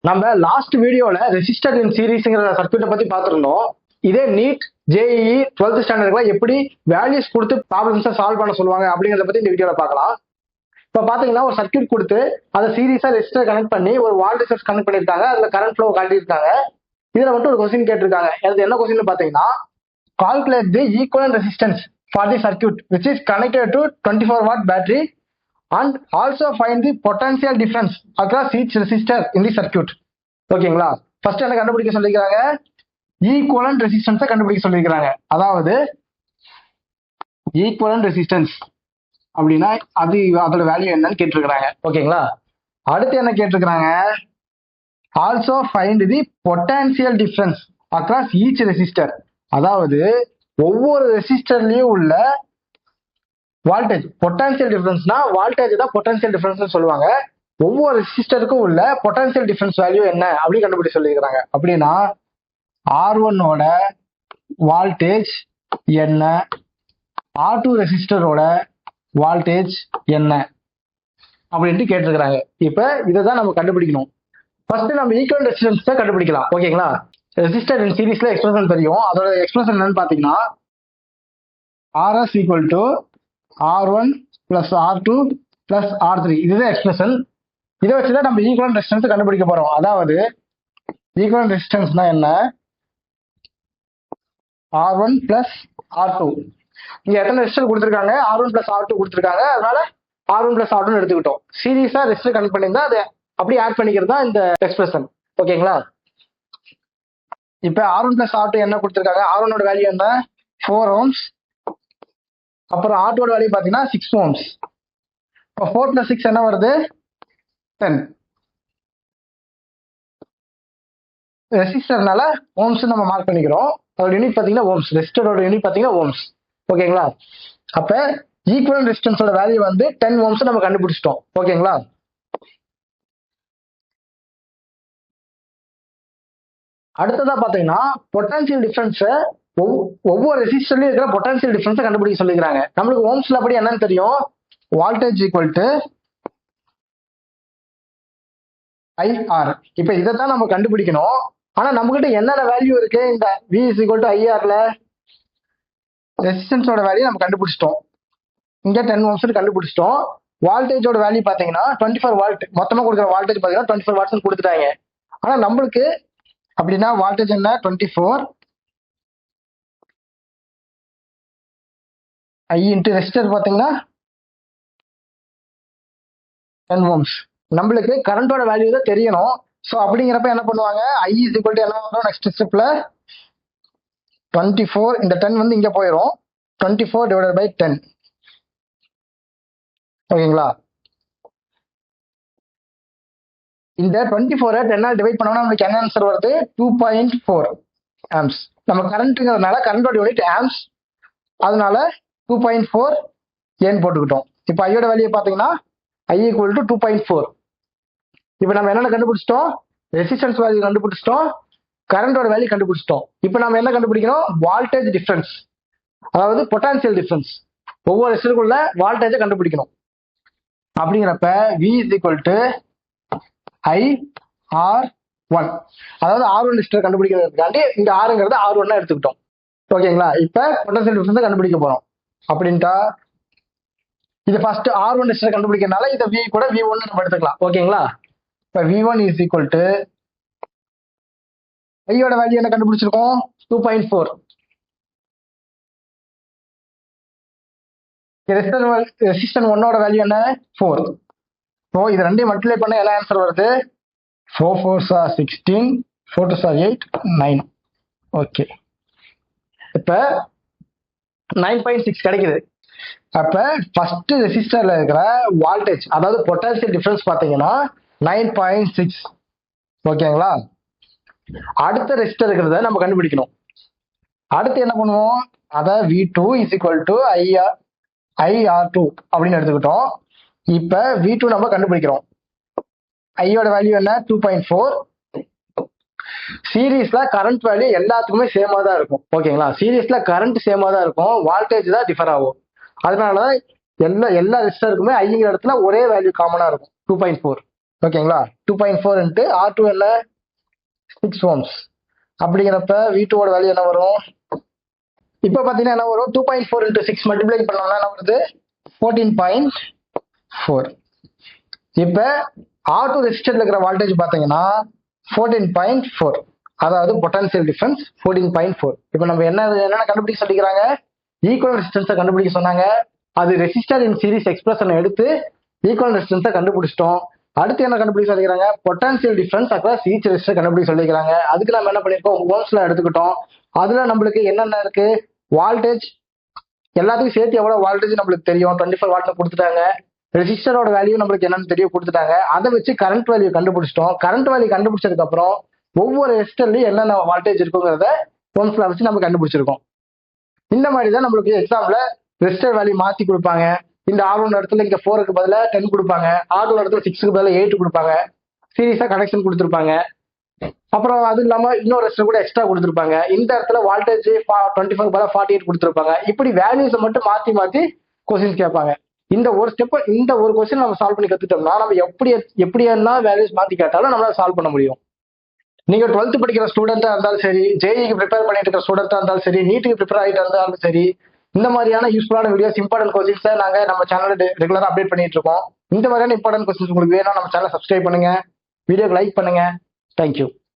நம்ம லாஸ்ட் வீடியோல ரெசிஸ்டர் இன் சீரிஸ்ங்கிற சர்க்யூட்டை பத்தி பார்த்திருந்தோம். இதே நீட் ஜேஇஇ 12th ஸ்டாண்டர்ட்ல எப்படி வேல்யூஸ் கொடுத்து ப்ராப்ளம்ஸை சால்வ் பண்ண சொல்லுவாங்க அப்படிங்கறத பத்தி இந்த வீடியோல பார்க்கலாம். இப்ப பாத்தீங்கன்னா ஒரு சர்க்யூட் கொடுத்து அதை சீரிஸா ரெசிஸ்டர் கனெக்ட் பண்ணி ஒரு வோல்டேஜ் கனெக்ட் பண்ணிருக்காங்க. அதுல கரண்ட் ஃப்ளோ காட்டியிருக்காங்க. இதுல மட்டும் ஒரு கொஸ்டின் கேட்டிருக்காங்க. அது என்ன கொஸ்டின் பாத்தீங்கன்னா, calculate the equivalent resistance for the circuit which is connected to 24 watt battery and also find the potential difference across each resistor in the circuit. ஓகேங்களா? ஃபர்ஸ்ட் என்ன கண்டுபிடிக்க சொல்லிருக்காங்க? ஈக்குவலன்ட் ரெசிஸ்டன்ஸை கண்டுபிடிக்க சொல்லிருக்காங்க. அதாவது ஈக்குவலன்ட் ரெசிஸ்டன்ஸ் அப்படின்னா அதோட வேல்யூ என்னன்னு கேட்டிருக்கிறாங்க. ஓகேங்களா? அடுத்து என்ன கேட்டிருக்கிறாங்க? ஆல்சோ ஃபைண்ட் தி potential difference across each resistor. அதாவது ஒவ்வொரு ரெசிஸ்டர்லயும் உள்ள வால்டேஜ், பொட்டன்சியல் டிஃபரன்ஸ்னா வால்டேஜ் தான் பொட்டன்சியல் டிஃபரன்ஸ் சொல்லுவாங்க. ஒவ்வொரு ரெசிஸ்டருக்கும் உள்ள பொட்டன்சியல் டிஃபரன்ஸ் வேல்யூ என்ன அப்படின்னு கண்டுபிடிச்சு சொல்லியிருக்காங்க. அப்படின்னா R1ஓட வால்டேஜ் என்ன, R2 ரெசிஸ்டரோட வால்டேஜ் என்ன அப்படின்ட்டு கேட்டிருக்கிறாங்க. இப்ப இதை தான் நம்ம கண்டுபிடிக்கணும். ஃபர்ஸ்ட் நம்ம ஈக்குவல் ரெசிஸ்டன்ஸ் தான் கண்டுபிடிக்கலாம். ஓகேங்களா? ரெசிஸ்டர் இன் சீரிஸ்ல எக்ஸ்பிரஷன் தெரியும். அதோட எக்ஸ்பிரஷன் என்னன்னு பாத்தீங்கன்னா, RS equal to R1 plus R2 plus R3. இதுதான் எக்ஸ்பிரஷன். இதை வச்சுதான் நம்ம ஈக்குவல் ரெசிஸ்டன்ஸ் கண்டுபிடிக்க போறோம். அதாவது ஈக்குவல் ரெசிஸ்டன்ஸ்னா என்ன? R1 plus R2. இங்க எத்தனை ரெசிஸ்டர் கொடுத்துருக்காங்க? R1 பிளஸ் R2 கொடுத்துருக்காங்க. அதனால R1 பிளஸ் R2 எடுத்துக்கிட்டோம். சீரிஸா ரெசிஸ்டர் கனெக்ட் பண்ணியிருந்தா அதை அப்படியே ஆட் பண்ணிக்கிறது தான் இந்த எக்ஸ்பிரஷன். ஓகேங்களா? இப்ப R1 பிளஸ் R2 என்ன கொடுத்துருக்காங்க? R1ஓட வேல்யூ என்ன? 4 ohms. அப்புறம் R2ஓட வேல்யூ பாத்தீங்கன்னா 6 ohms. இப்போ 4 பிளஸ் 6 என்ன வருது? 10. ரெசிஸ்டர்னால ஓம்ஸ் நம்ம மார்க் பண்ணிக்கிறோம். அதோட யூனிட் பாத்தீங்கன்னா ஓம்ஸ். ரெசிஸ்டரோட யூனிட் பாத்தீங்கன்னா ஓம்ஸ். ஓகேங்களா? அப்ப ஈக்குவல் ரெசிஸ்டன்ஸோட வேல்யூ வந்து 10 ohms நம்ம கண்டுபிடிச்சிட்டோம். ஓகேங்களா? அடுத்ததா பாத்தீங்கன்னா பொட்டன்சியல் டிஃபரன்ஸ், ஒவ்வொரு ரெசிஸ்டர்லயும் இருக்கிற பொட்டன்சியல் டிஃபரன்ஸ் கண்டுபிடிக்க சொல்லிக்கிறாங்க. நம்மளுக்கு ஓம்ஸ்ல அப்படி என்னன்னு தெரியும்? Voltage equal to IR. இப்ப இதைத்தான் நம்ம கண்டுபிடிக்கணும். ஆனா நம்ம கிட்ட என்னென்ன வேல்யூ இருக்கு? இந்த V is equal to IRல ரெசிஸ்டன்ஸோட வேல்யூ நம்ம கண்டுபிடிச்சிட்டோம். இங்க 10 ohms கண்டுபிடிச்சிட்டோம். வால்டேஜோட வேல்யூ பாத்தீங்கன்னா 24 வால்ட். மொத்தமா கொடுக்குற வால்டேஜ் பாத்தீங்கன்னா 24 வாட்ஸ் கொடுத்துட்டாங்க. ஆனா நம்மளுக்கு அப்படின்னா வால்டேஜ் என்ன? 24 I இன்ட்டு ரெசிஸ்டர் பாத்தீங்கன்னா 10 ohms. நம்மளுக்கு கரண்டோட வேல்யூ தான் தெரியணும். ஸோ அப்படிங்கிறப்ப என்ன பண்ணுவாங்க? I is equal to என்ன வரும்? நெக்ஸ்ட் ஸ்டெப்ல 24, இந்த 10 வந்து இங்க போயிடும். 24 divided by 10. ஓகேங்களா? இந்த 24 10 டிவைட் பண்ணோம்னா நமக்கு என்ன ஆன்சர் வருது? 2.4 amps. நம்ம கரண்ட்ங்கிறதுனால கரண்டோட யூனிட் ஆம்ஸ், அதனால 2.4 ஏன் போட்டுக்கிட்டோம். இப்போ ஐயோட வேல்யூ பாத்தீங்கன்னா I equal to 2.4. இப்போ நம்ம என்னென்ன கண்டுபிடிச்சிட்டோம்? ரெசிஸ்டன்ஸ் வேல்யூ கண்டுபிடிச்சிட்டோம், கரண்டோட வேல்யூ கண்டுபிடிச்சிட்டோம். இப்போ நம்ம என்ன கண்டுபிடிக்கணும்? வால்டேஜ் டிஃபரன்ஸ், அதாவது பொட்டன்சியல் டிஃபரன்ஸ். ஒவ்வொரு ரெசிஸ்டருக்குள்ள வால்டேஜை கண்டுபிடிக்கணும். அப்படிங்கிறப்ப V is equal to IR1. அதாவது R1 ரெசிஸ்டர் கண்டுபிடிக்கிறதுக்காண்டி இந்த Rங்கிறது R1 எடுத்துக்கிட்டோம். ஓகேங்களா? இப்ப பொட்டன்சியல் டிஃபரன்ஸ் கண்டுபிடிக்க போறோம். அப்படின்ட்டா இது ஃபர்ஸ்ட் R1 ரெசிஸ்டர் கண்டுபிடிக்கிறதுனால இதை V கூட V1 நம்ம எடுத்துக்கலாம். ஓகேங்களா? இப்ப V1 is equal to ஐயோட வேல்யூ என்ன கண்டுபிடிச்சிருக்கோம்? 2.4. ரெசிஸ்டன்ஸ் 1ஓட வேல்யூ என்ன? 4. ஸோ இது ரெண்டையும் மல்டிப்ளை பண்ண என்ன ஆன்சர் வருது? 4 4s are 16, 4 2s are 8, 9. Okay, இப்ப 9.6 கிடைக்குது. அப்ப ஃபர்ஸ்ட் ரெசிஸ்டர்ல இருக்கிற வால்டேஜ், அதாவது பொட்டன்சியல் டிஃபரன்ஸ் பாத்தீங்கன்னா 9.6. ஓகேங்களா? அடுத்த ரெசிஸ்டர் இருக்கிறத நம்ம கண்டுபிடிக்கணும். அடுத்து என்ன பண்ணுவோம்? அத V2 is equal to IR2 அப்படின்னு எடுத்துக்கிட்டோம். இப்ப V2 நம்ம கண்டுபிடிக்கிறோம். ஐயோட வேல்யூ என்ன? 2.4. சீரீஸ்ல கரண்ட் வேல்யூ எல்லாத்துக்குமே சேமா தான் இருக்கும். ஓகேங்களா? சீரீஸ்ல கரண்ட் சேமா தான் இருக்கும், வால்டேஜ் தான் டிஃபர் ஆகும். அதனால எல்லா ரெசிஸ்டருக்குமே ஐங்கிற இடத்துல ஒரே வேல்யூ காமனா இருக்கும், 2.4. ஓகேங்களா? 2.4 இன்ட்டு R2 என்ன 6 ohms. அப்படிங்கிறப்ப V2 ஓட வேல்யூ என்ன வரும்? இப்போ பார்த்தீங்கன்னா என்ன வரும்? 2.4 இன்ட்டு 6 மல்டிப்ளை பண்ணோம்னா என்ன வருது? 14.4. இப்போ R2 ரெசிஸ்டர்ல இருக்கிற வோல்டேஜ் பார்த்தீங்கன்னா 14.4. அதாவது பொட்டன்சியல் டிஃபரன்ஸ் 14.4. இப்போ நம்ம என்ன கண்டுபிடிக்க சொல்லிக்கிறாங்க? ஈக்குவல் ரெசிஸ்டன்ஸை கண்டுபிடிக்க சொன்னாங்க. அது ரெசிஸ்டர் இன் சீரிஸ் எக்ஸ்பிரஷனை எடுத்து ஈக்குவல் ரெசிஸ்டன்ஸை கண்டுபிடிச்சிட்டோம். அடுத்து என்ன கண்டுபிடிக்க சொல்லிக்கிறாங்க? Potential difference across each resistor கண்டுபிடிக்க சொல்லிக்கிறாங்க. அதுக்கு நம்ம என்ன பண்ணிருக்கோம்? ஓம்ஸ்ல எடுத்துக்கிட்டோம். அதுல நம்மளுக்கு என்னென்ன இருக்கு? வால்டேஜ் எல்லாத்துக்கும் சேர்த்து எவ்வளவு வால்டேஜ் நம்மளுக்கு தெரியும், 24 வாட்ல கொடுத்துட்டாங்க. ரெசிஸ்டரோட வேல்யூ நம்மளுக்கு என்னன்னு தெரியும் கொடுத்துட்டாங்க. அதை வச்சு கரண்ட் வேல்யூ கண்டுபிடிச்சிட்டோம். கரண்ட் வேல்யூ கண்டுபிடிச்சதுக்கு அப்புறம் ஒவ்வொரு ரெசிஸ்டர்லயும் என்னென்ன வால்டேஜ் இருக்குங்கிறத ஓம்ஸ்ல வச்சு நம்ம கண்டுபிடிச்சிருக்கோம். இந்த மாதிரி தான் நம்மளுக்கு எக்ஸாம்ல ரெசிஸ்டர் வேல்யூ மாத்தி கொடுப்பாங்க. இந்த R1 இடத்துல இங்க 4க்கு பதிலா 10 கொடுப்பாங்க. R2 இடத்துல 6க்கு பதிலா 8 கொடுப்பாங்க. சீரியஸா கனெக்ஷன் கொடுத்துருப்பாங்க. அப்புறம் அது இல்லாம இன்னொரு ரெசிஸ்டர் கூட எக்ஸ்ட்ரா கொடுத்துருப்பாங்க. இந்த இடத்துல வால்டேஜ் 25 பதிலா 48 கொடுத்துருப்பாங்க. இப்படி வேல்யூஸை மட்டும் மாத்தி மாத்தி கொஸ்டின்ஸ் கேட்பாங்க. இந்த ஒரு கொஸ்டின் நம்ம சால்வ் பண்ணி கத்துட்டோம்னா நம்ம எப்படி என்ன வேல்யூஸ் மாத்தி கேட்டாலும் நம்மளால சால்வ் பண்ண முடியும். நீங்க 12th படிக்கிற ஸ்டூடெண்டா இருந்தாலும் சரி, ஜேஇக்கு ப்ரிப்பேர் பண்ணிட்டு இருக்கிற ஸ்டூடெண்டா இருந்தாலும் சரி, நீட்டுக்கு ப்ரிப்பேர் ஆகிட்டு இருந்தாலும் சரி, இந்த மாதிரியான யூஸ்ஃபுல்லான வீடியோஸ், இம்பார்ட்டன்ட் கொஸ்டின்ஸை நாங்க நம்ம சேனல்ல ரெகுலரா அப்டேட் பண்ணிட்டு இருக்கோம். இந்த மாதிரியான இம்பார்ட்டன்ட் கொஸ்டின்ஸ் உங்களுக்கு வேணும், நம்ம சேனல் சப்ஸ்கிரைப் பண்ணுங்க, வீடியோக்கு லைக் பண்ணுங்க. தேங்க்யூ.